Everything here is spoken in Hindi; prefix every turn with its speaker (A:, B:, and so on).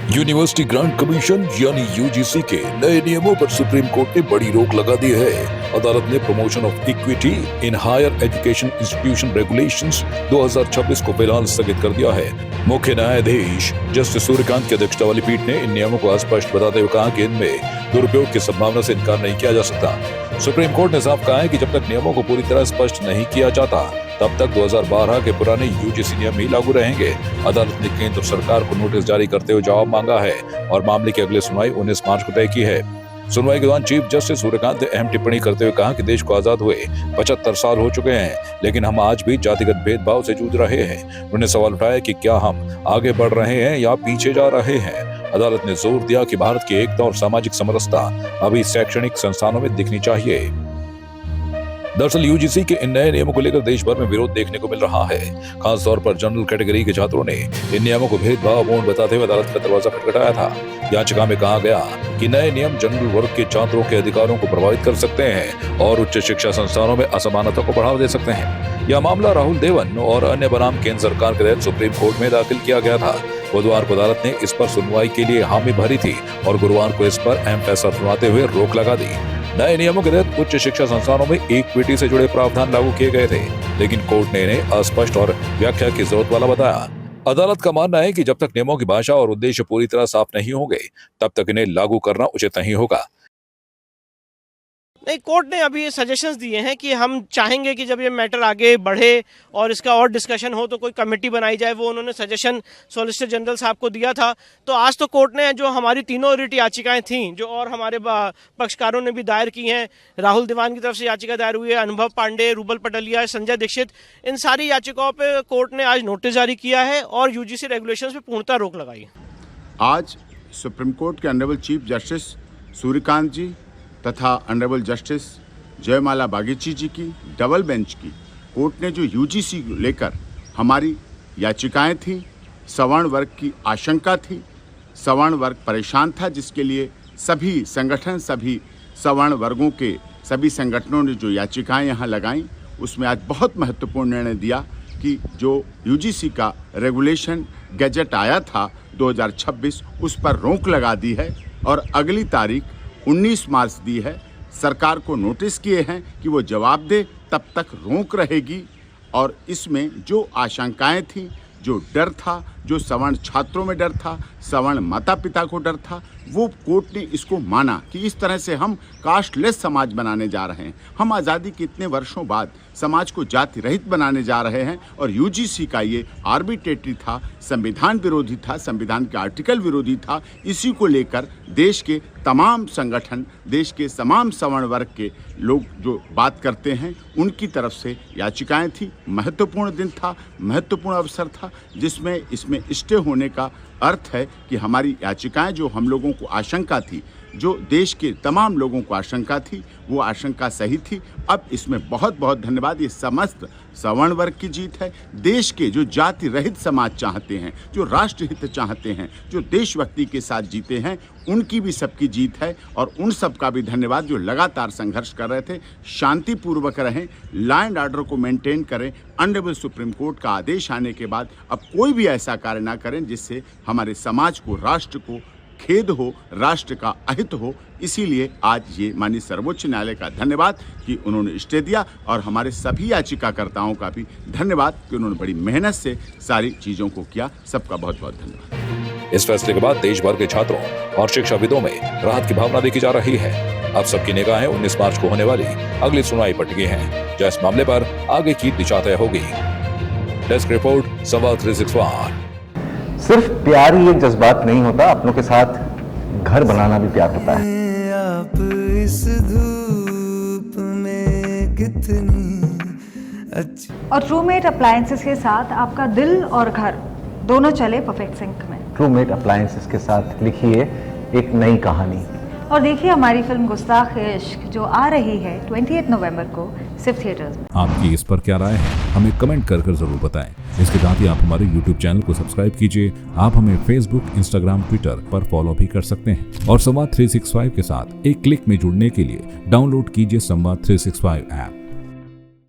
A: यूनिवर्सिटी ग्रांट कमीशन यानी यूजीसी के नए नियमों पर सुप्रीम कोर्ट ने बड़ी रोक लगा दी है। अदालत ने promotion of equity in higher education institution regulations 2026 को फिलहाल स्थगित कर दिया है। मुख्य न्यायाधीश जस्टिस सूर्यकांत की अध्यक्षता वाली पीठ ने इन नियमों को अस्पष्ट बताते हुए कहा कि इनमें दुरुपयोग की संभावना से इनकार नहीं किया जा सकता। सुप्रीम कोर्ट ने साफ कहा है कि जब तक नियमों को पूरी तरह स्पष्ट नहीं किया जाता तब तक 2012 के पुराने यूजीसी नियम ही लागू रहेंगे। अदालत ने केंद्र सरकार को नोटिस जारी करते हुए जवाब मांगा है और मामले की अगली सुनवाई 19 मार्च को तय की है। सुनवाई के दौरान चीफ जस्टिस सूर्यकांत ने अहम टिप्पणी करते हुए कहा कि देश को आजाद हुए 75 साल हो चुके हैं, लेकिन हम आज भी जातिगत भेदभाव से जूझ रहे हैं। उन्होंने सवाल उठाया कि क्या हम आगे बढ़ रहे हैं या पीछे जा रहे हैं। अदालत ने जोर दिया कि भारत की एकता और सामाजिक समरसता अभी शैक्षणिक संस्थानों में दिखनी चाहिए। दरअसल यूजीसी के इन नए नियमों को लेकर देश भर में विरोध देखने को मिल रहा है। खास तौर पर जनरल कैटेगरी के छात्रों ने इन नियमों को भेदभावपूर्ण बताते हुए अदालत का दरवाजा खटखटाया था। याचिका में कहा गया कि नए नियम जनरल वर्ग के छात्रों के अधिकारों को प्रभावित कर सकते हैं और उच्च शिक्षा संस्थानों में असमानता को बढ़ावा दे सकते हैं। यह मामला राहुल देवन और अन्य बनाम केंद्र सरकार के तहत सुप्रीम कोर्ट में दाखिल किया गया था। बुधवार को अदालत ने इस पर सुनवाई के लिए हामी भरी थी और गुरुवार को इस पर अहम फैसला सुनाते हुए रोक लगा दी। नए नियमों के तहत उच्च शिक्षा संस्थानों में इक्विटी से जुड़े प्रावधान लागू किए गए थे, लेकिन कोर्ट ने इन्हें अस्पष्ट और व्याख्या की जरूरत वाला बताया। अदालत का मानना है कि जब तक नियमों की भाषा और उद्देश्य पूरी तरह साफ नहीं होंगे तब तक इन्हें लागू करना उचित नहीं होगा।
B: नहीं, कोर्ट ने अभी ये सजेशंस दिए हैं कि हम चाहेंगे कि जब ये मैटर आगे बढ़े और इसका और डिस्कशन हो तो कोई कमेटी बनाई जाए। वो उन्होंने सजेशन सॉलिसिटर जनरल साहब को दिया था। तो आज तो कोर्ट ने जो हमारी तीनों रिट याचिकाएं थीं जो और हमारे पक्षकारों ने भी दायर की हैं, राहुल देवान की तरफ से याचिका दायर हुई है, अनुभव पांडे, रूबल पटलिया, संजय दीक्षित, इन सारी याचिकाओं पर कोर्ट ने आज नोटिस जारी किया है और यूजीसी रेगुलेशंस पे पूर्णतः रोक लगाई है।
C: आज सुप्रीम कोर्ट के ऑनरेबल चीफ जस्टिस सूर्यकांत जी तथा ऑनरेबल जस्टिस जयमाला बागीची जी की डबल बेंच की कोर्ट ने जो यूजीसी को लेकर हमारी याचिकाएं थी, सवर्ण वर्ग की आशंका थी, सवर्ण वर्ग परेशान था, जिसके लिए सभी संगठन, सभी सवर्ण वर्गों के सभी संगठनों ने जो याचिकाएं यहाँ लगाईं, उसमें आज बहुत महत्वपूर्ण निर्णय दिया कि जो यूजीसी का रेगुलेशन गैजेट आया था 2026 उस पर रोक लगा दी है और अगली तारीख 19 मार्च दी है। सरकार को नोटिस किए हैं कि वो जवाब दे, तब तक रोक रहेगी। और इसमें जो आशंकाएं थी, जो डर था, जो सवर्ण छात्रों में डर था, सवर्ण माता पिता को डर था, वो कोर्ट ने इसको माना कि इस तरह से हम कास्टलेस समाज बनाने जा रहे हैं। हम आज़ादी के इतने वर्षों बाद समाज को जाति रहित बनाने जा रहे हैं और यूजीसी का ये आर्बिट्रेटरी था, संविधान विरोधी था, संविधान के आर्टिकल विरोधी था। इसी को लेकर देश के तमाम संगठन, देश के तमाम सवर्ण वर्ग के लोग जो बात करते हैं, उनकी तरफ से याचिकाएं थी। महत्वपूर्ण दिन था, महत्वपूर्ण अवसर था, जिसमें इसमें स्टे होने का अर्थ है कि हमारी याचिकाएं, जो हम लोगों को आशंका थी, जो देश के तमाम लोगों को आशंका थी, वो आशंका सही थी। अब इसमें बहुत बहुत धन्यवाद। ये समस्त सवर्ण वर्ग की जीत है। देश के जो जाति रहित समाज चाहते हैं, जो राष्ट्रहित चाहते हैं, जो देशभक्ति के साथ जीते हैं, उनकी भी सबकी जीत है। और उन सब का भी धन्यवाद जो लगातार संघर्ष कर रहे थे, शांतिपूर्वक रहें, लॉ एंड ऑर्डर को मेंटेन करें। ऑनरेबल सुप्रीम कोर्ट का आदेश आने के बाद अब कोई भी ऐसा कार्य ना करें जिससे हमारे समाज को, राष्ट्र को खेद हो, राष्ट्र का अहित हो। इसीलिए आज ये माननीय सर्वोच्च न्यायालय का धन्यवाद कि उन्होंने स्टे दिया और हमारे सभी याचिकाकर्ताओं का भी धन्यवाद कि उन्होंने बड़ी मेहनत से सारी चीज़ों को किया। सबका बहुत बहुत धन्यवाद।
A: इस फैसले के बाद देश भर के छात्रों और शिक्षाविदों में राहत की भावना देखी जा रही है। अब सबकी निगाहें 19 मार्च को होने वाली अगली सुनवाई पर टिकी हैं, जहां इस मामले पर आगे की दिशा तय होगी। डेस्क रिपोर्ट, संवाद 365।
D: सिर्फ प्यार ही एक जज्बात नहीं होता, अपनों के साथ घर बनाना भी प्यार होता है।
E: आप इस धूप में कितनी अच्छी।
F: और ट्रूमेट अप्लायंसेस के साथ आपका दिल और घर दोनों चले परफेक्ट सिंक में।
D: ट्रूमेट अप्लायंसेस के साथ लिखिए एक नई कहानी
F: और देखिए हमारी फिल्म गुस्ताख इश्क जो आ रही है 28 नवंबर को सिर्फ थिएटर्स में।
G: आपकी इस पर क्या राय है, हमें कमेंट कर जरूर बताएं। इसके साथ ही आप हमारे YouTube चैनल को सब्सक्राइब कीजिए। आप हमें Facebook, Instagram, Twitter पर फॉलो भी कर सकते हैं और संवाद 365 के साथ एक क्लिक में जुड़ने के लिए डाउनलोड कीजिए संवाद 365 ऐप।